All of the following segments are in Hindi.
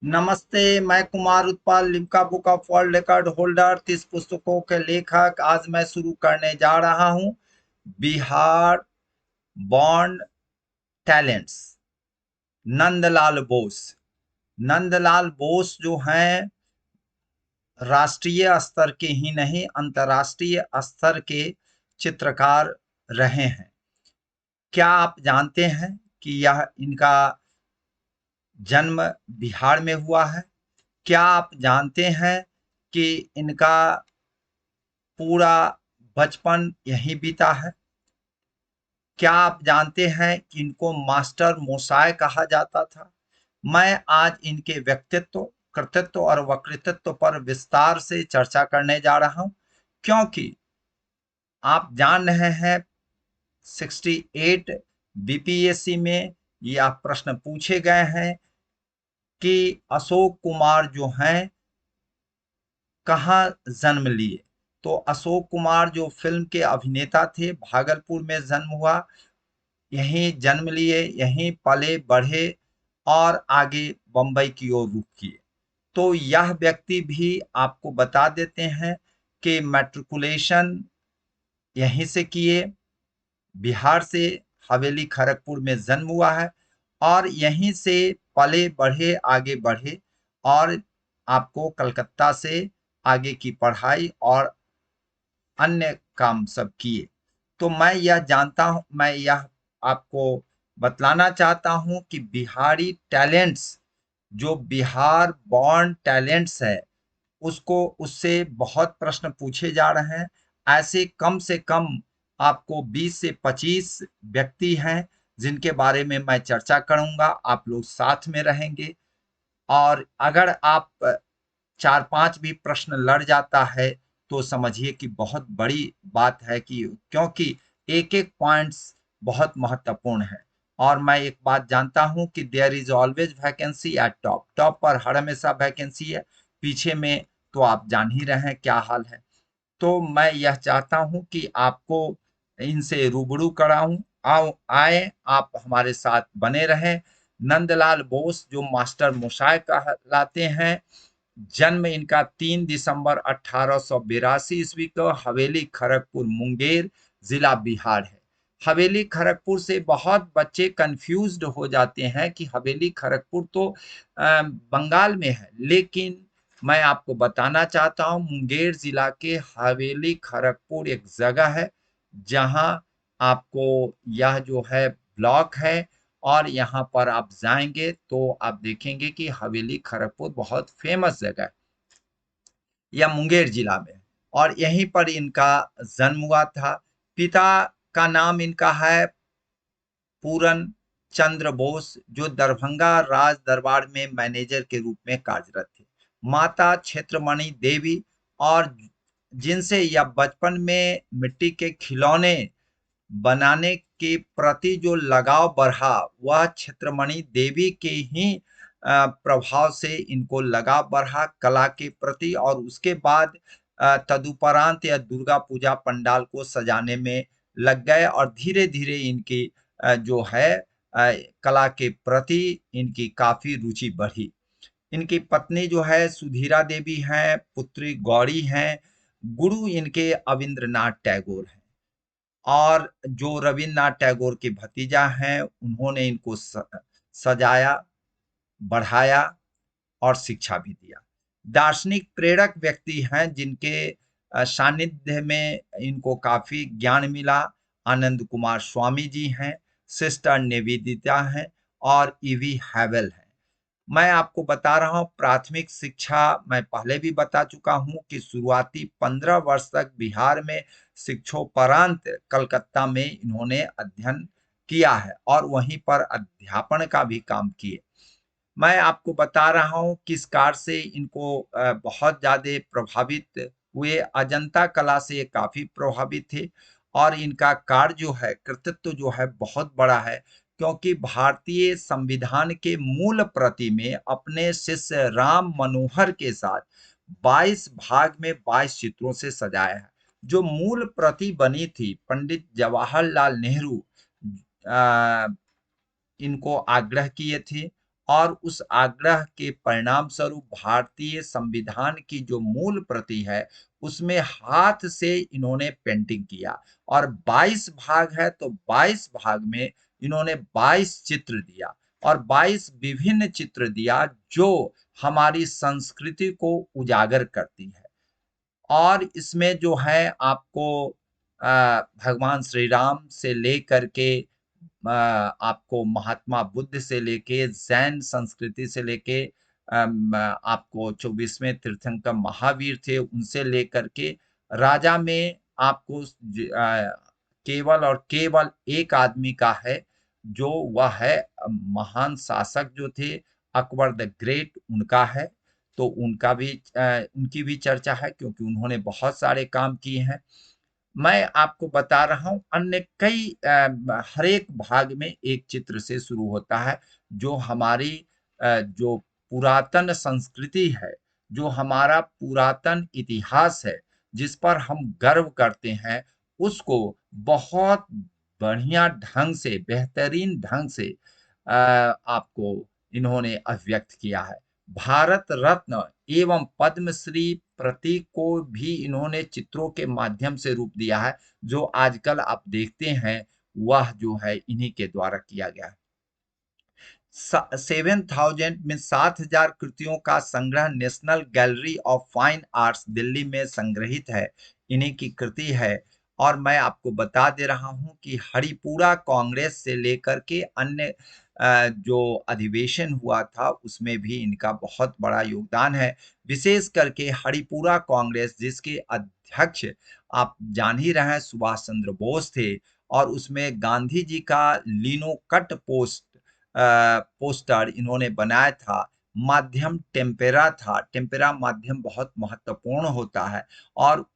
नमस्ते। मैं Kumar Utpal, Limca book of world record holder 30 पुस्तकों के लेखक। आज मैं शुरू करने जा रहा हूं बिहार बॉर्न टैलेंट्स। नंदलाल बोस। नंदलाल बोस जो हैं राष्ट्रीय स्तर के ही नहीं अंतर्राष्ट्रीय स्तर के चित्रकार रहे हैं। क्या आप जानते हैं कि यह इनका जन्म बिहार में हुआ है? क्या आप जानते हैं कि इनका पूरा बचपन यहीं बीता है? क्या आप जानते हैं कि इनको मास्टर मोसाय कहा जाता था? मैं आज इनके व्यक्तित्व, कृतित्व और वकृतित्व पर विस्तार से चर्चा करने जा रहा हूं, क्योंकि आप जान रहे हैं 68 बीपीएससी में यह प्रश्न पूछे गए हैं कि अशोक कुमार जो हैं कहाँ जन्म लिए। तो अशोक कुमार जो फिल्म के अभिनेता थे, भागलपुर में जन्म हुआ, यहीं जन्म लिए, यहीं पले बढ़े और आगे बंबई की ओर रुख किए। तो यह व्यक्ति भी आपको बता देते हैं कि मैट्रिकुलेशन यहीं से किए, बिहार से, हवेली खड़गपुर में जन्म हुआ है और यहीं से पले बढ़े, आगे बढ़े और आपको कलकत्ता से आगे की पढ़ाई और अन्य काम सब किए। तो मैं यह आपको बतलाना चाहता हूं कि बिहारी टैलेंट्स, जो बिहार बॉर्न टैलेंट्स है, उसको उससे बहुत प्रश्न पूछे जा रहे हैं। ऐसे कम से कम आपको 20 से 25 व्यक्ति हैं जिनके बारे में मैं चर्चा करूंगा। आप लोग साथ में रहेंगे और अगर आप 4-5 भी प्रश्न लड़ जाता है तो समझिए कि बहुत बड़ी बात है, कि क्योंकि एक-एक पॉइंट्स बहुत महत्वपूर्ण है। और मैं एक बात जानता हूं कि there is always vacancy at top. Top पर हर हमेशा वैकेंसी है, पीछे में तो आप जान ही रहे हैं क्या हाल है। तो मैं यह चाहता हूं कि आपको इनसे रूबरू कराऊं। आओ आए, आप हमारे साथ बने रहें। नंदलाल बोस जो मास्टर मोशाय कहलाते हैं, जन्म इनका 3 दिसंबर 1882 ईस्वी को हवेली खड़गपुर मुंगेर जिला बिहार है। हवेली खड़गपुर से बहुत बच्चे कंफ्यूज्ड हो जाते हैं कि हवेली खड़गपुर तो बंगाल में है, लेकिन मैं आपको बताना चाहता हूं मुंगेर जिला के हवेली खड़गपुर एक जगह है जहां आपको यह जो है ब्लॉक है और यहाँ पर आप जाएंगे तो आप देखेंगे कि हवेली खड़गपुर बहुत फेमस जगह है। यह मुंगेर जिला में है और यहीं पर इनका जन्म हुआ था। पिता का नाम इनका है पूरन चंद्र बोस, जो दरभंगा राज दरबार में मैनेजर के रूप में कार्यरत थे। माता क्षेत्रमणि देवी, और जिनसे यह बचपन में मिट्टी के खिलौने बनाने के प्रति जो लगाव बढ़ा, वह क्षेत्रमणि देवी के ही प्रभाव से इनको लगाव बढ़ा कला के प्रति। और उसके बाद तदुपरांत यह दुर्गा पूजा पंडाल को सजाने में लग गए और धीरे धीरे इनकी जो है कला के प्रति इनकी काफी रुचि बढ़ी। इनकी पत्नी जो है सुधीरा देवी हैं, पुत्री गौरी हैं, गुरु इनके अविंद्रनाथ टैगोर हैं और जो रविन्द्रनाथ टैगोर के भतीजा हैं, उन्होंने इनको सजाया, बढ़ाया और शिक्षा भी दिया। दार्शनिक प्रेरक व्यक्ति हैं जिनके सानिध्य में इनको काफी ज्ञान मिला। आनंद कुमार स्वामी जी हैं, सिस्टर निवेदिता हैं और ईवी हैवेल हैं। मैं आपको बता रहा हूं प्राथमिक शिक्षा मैं पहले भी बता चुका हूं कि शुरुआती 15 वर्ष तक बिहार में, शिक्षोपरांत कलकत्ता में इन्होंने अध्ययन किया है और वहीं पर अध्यापन का भी काम किए। मैं आपको बता रहा हूं किस कार्य से इनको बहुत ज्यादा प्रभावित हुए। अजंता कला से ये काफी प्रभावित थे और इनका कार्य जो है, कृतित्व जो है बहुत बड़ा है, क्योंकि भारतीय संविधान के मूल प्रति में अपने शिष्य राम मनोहर के साथ 22 भाग में 22 चित्रों से सजाया है। जो मूल प्रति बनी थी, पंडित जवाहरलाल नेहरू इनको आग्रह किए थे और उस आग्रह के परिणाम स्वरूप भारतीय संविधान की जो मूल प्रति है उसमें हाथ से इन्होंने पेंटिंग किया, और 22 भाग है तो 22 भाग में इन्होंने 22 चित्र दिया और 22 विभिन्न चित्र दिया जो हमारी संस्कृति को उजागर करती है। और इसमें जो है आपको भगवान श्री राम से लेकर के आपको महात्मा बुद्ध से लेके जैन संस्कृति से लेके आपको 24वें तीर्थंकर महावीर थे उनसे लेकर के राजा में आपको केवल और केवल एक आदमी का है, जो वह है महान शासक जो थे अकबर द ग्रेट, उनका है। तो उनकी भी चर्चा है क्योंकि उन्होंने बहुत सारे काम किए हैं। मैं आपको बता रहा हूँ अन्य कई हर एक भाग में एक चित्र से शुरू होता है, जो हमारी जो पुरातन संस्कृति है, जो हमारा पुरातन इतिहास है, जिस पर हम गर्व करते हैं, उसको बहुत बढ़िया ढंग से, बेहतरीन ढंग से आपको इन्होंने अभिव्यक्त किया है। भारत रत्न एवं पद्मश्री प्रतीक को भी इन्होंने चित्रों के माध्यम से रूप दिया है, जो आजकल आप देखते हैं वह जो है इन्हीं के द्वारा किया गया है। 7,000 में 7,000 कृतियों का संग्रह national gallery of fine arts Delhi में संग्रहित है, इन्हीं की कृति है। और मैं आपको बता दे रहा हूं कि हरिपुरा कांग्रेस से लेकर के अन्य जो अधिवेशन हुआ था उसमें भी इनका बहुत बड़ा योगदान है। विशेष करके हरिपुरा कांग्रेस, जिसके अध्यक्ष आप जान ही रहे हैं सुभाष चंद्र बोस थे, और उसमें गांधी जी का लिनो कट पोस्टर इन्होंने बनाया था। माध्यम टेम्पेरा था, टेम्पेरा माध्यम बहुत महत्वपूर्ण होता है, और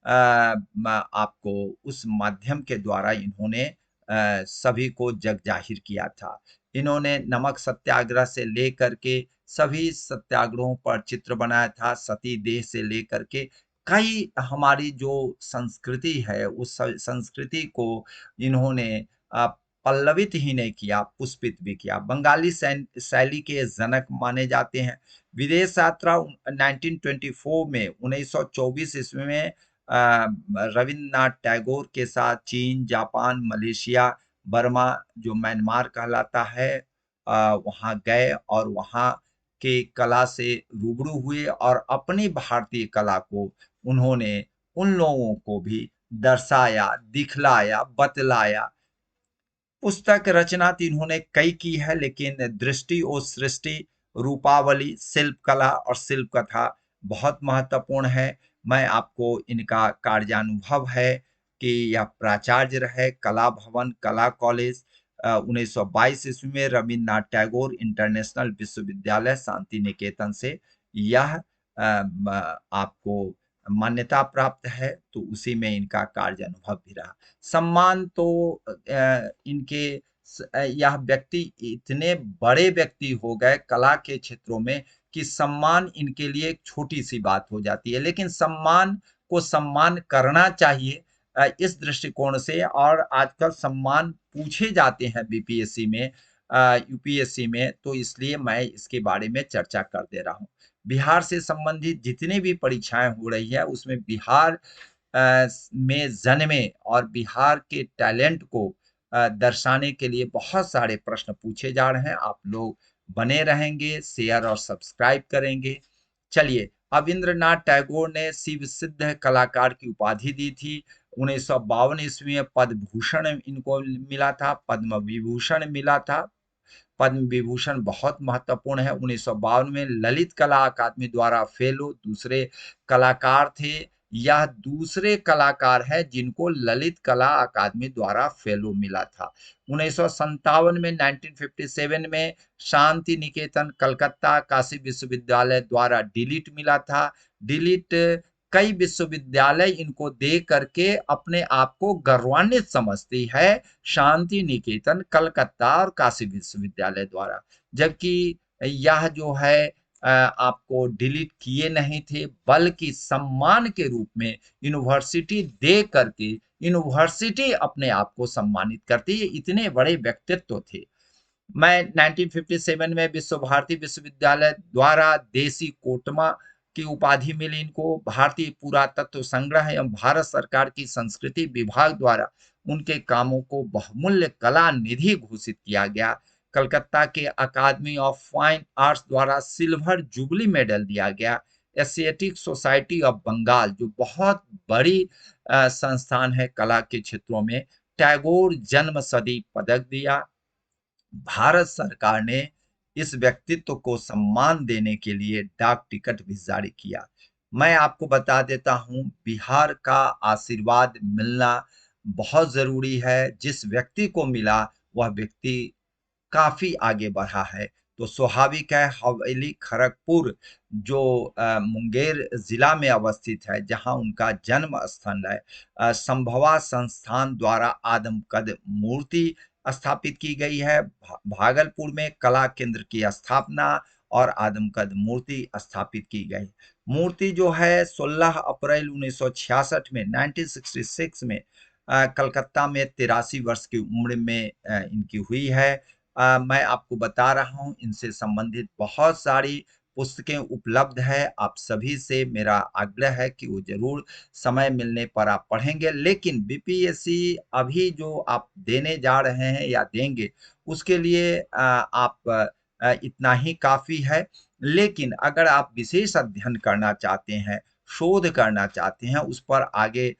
आपको उस माध्यम के द्वारा इन्होंने सभी को जग जाहिर किया था। इन्होंने नमक सत्याग्रह से लेकर के सभी सत्याग्रहों पर चित्र बनाया था, सती देह से लेकर के कई हमारी जो संस्कृति है उस संस्कृति को इन्होंने पल्लवित ही नहीं किया, पुष्पित भी किया। बंगाली शैली के जनक माने जाते हैं। विदेश यात्रा 1924 में 1924 ईस्वी में रविन्द्रनाथ टैगोर के साथ चीन, जापान, मलेशिया, बर्मा जो म्यांमार कहलाता है वहां गए और वहां के कला से रूबरू हुए और अपनी भारतीय कला को उन्होंने उन लोगों को भी दर्शाया, दिखलाया, बतलाया। पुस्तक रचना तो इन्होंने कई की है, लेकिन दृष्टि और सृष्टि, रूपावली, शिल्प कला और शिल्प कथा बहुत महत्वपूर्ण है। मैं आपको इनका कार्यानुभव है कि यह प्राचार्य रहे कला भवन कला कॉलेज 1922 ईस्वी में रविन्द्रनाथ टैगोर इंटरनेशनल विश्वविद्यालय शांति निकेतन से यह आपको मान्यता प्राप्त है, तो उसी में इनका कार्य अनुभव भी रहा। सम्मान तो इनके यह व्यक्ति इतने बड़े व्यक्ति हो गए कला के क्षेत्रों में कि सम्मान इनके लिए एक छोटी सी बात हो जाती है, लेकिन सम्मान को सम्मान करना चाहिए इस दृष्टिकोण से। और आजकल सम्मान पूछे जाते हैं बीपीएससी में, यूपीएससी में, तो इसलिए मैं इसके बारे में चर्चा कर दे रहा हूँ। बिहार से संबंधित जितनी भी परीक्षाएं हो रही है उसमें बिहार में जन्मे और बिहार के टैलेंट को दर्शाने के लिए बहुत सारे प्रश्न पूछे जा रहे हैं। आप लोग बने रहेंगे, शेयर और सब्सक्राइब करेंगे। चलिए, रविंद्रनाथ टैगोर ने शिव सिद्ध कलाकार की उपाधि दी थी। 1952 ईस्वी में पद्म भूषण इनको मिला था, पद्म विभूषण मिला था। पद्म विभूषण बहुत महत्वपूर्ण है। 1952 में ललित कला अकादमी द्वारा फेलो दूसरे कलाकार थे। यह दूसरे कलाकार है जिनको ललित कला अकादमी द्वारा फेलो मिला था। 1957 में 1957 में शांति निकेतन कलकत्ता काशी विश्वविद्यालय द्वारा डिलीट मिला था। डिलीट कई विश्वविद्यालय इनको दे करके अपने आप को गौरवान्वित समझती है, शांति निकेतन कलकत्ता और काशी विश्वविद्यालय द्वारा, जबकि यह जो है आपको डिलीट किए नहीं थे, बल्कि सम्मान के रूप में यूनिवर्सिटी दे करके यूनिवर्सिटी अपने आप को सम्मानित करती है। इतने बड़े व्यक्तित्व थे। मैं 1957 में विश्व भारती विश्वविद्यालय द्वारा देसी कोटमा की उपाधि मिली इनको। भारतीय पुरातत्व संग्रह एवं भारत सरकार की संस्कृति विभाग द्वारा उनके कामों को बहुमूल्य कला निधि घोषित किया गया। कलकत्ता के अकादमी ऑफ फाइन आर्ट्स द्वारा सिल्वर जुबली मेडल दिया गया। एशियाटिक सोसाइटी ऑफ बंगाल, जो बहुत बड़ी संस्थान है कला के क्षेत्रों में, टैगोर जन्म सदी पदक दिया। भारत सरकार ने इस व्यक्तित्व को सम्मान देने के लिए डाक टिकट भी जारी किया। मैं आपको बता देता हूं, बिहार का आशीर्वाद मिलना बहुत जरूरी है। जिस व्यक्ति को मिला वह व्यक्ति काफी आगे बढ़ा है। तो स्वाभाविक है, हवेली खड़गपुर जो मुंगेर जिला में अवस्थित है, जहां उनका जन्म स्थल है, संभवा संस्थान द्वारा आदमकद मूर्ति स्थापित की गई है। भागलपुर में कला केंद्र की स्थापना और आदमकद मूर्ति स्थापित की गई। मूर्ति जो है 16 अप्रैल 1966 में 1966 में कलकत्ता में 83 वर्ष की उम्र में इनकी हुई है। मैं आपको बता रहा हूँ, इनसे संबंधित बहुत सारी पुस्तकें उपलब्ध है। आप सभी से मेरा आग्रह है कि वो जरूर समय मिलने पर आप पढ़ेंगे। लेकिन बीपीएससी अभी जो आप देने जा रहे हैं या देंगे, उसके लिए आप इतना ही काफी है। लेकिन अगर आप विशेष अध्ययन करना चाहते हैं, शोध करना चाहते हैं, उस पर आगे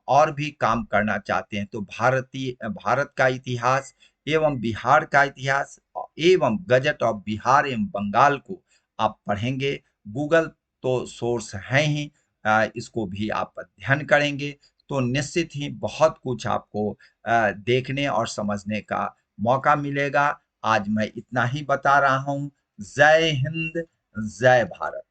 और भी काम करना चाहते हैं, तो भारत का इतिहास एवं बिहार का इतिहास एवं गजट ऑफ बिहार एवं बंगाल को आप पढ़ेंगे। गूगल तो सोर्स है ही, इसको भी आप अध्ययन करेंगे तो निश्चित ही बहुत कुछ आपको देखने और समझने का मौका मिलेगा। आज मैं इतना ही बता रहा हूँ। जय हिंद, जय भारत।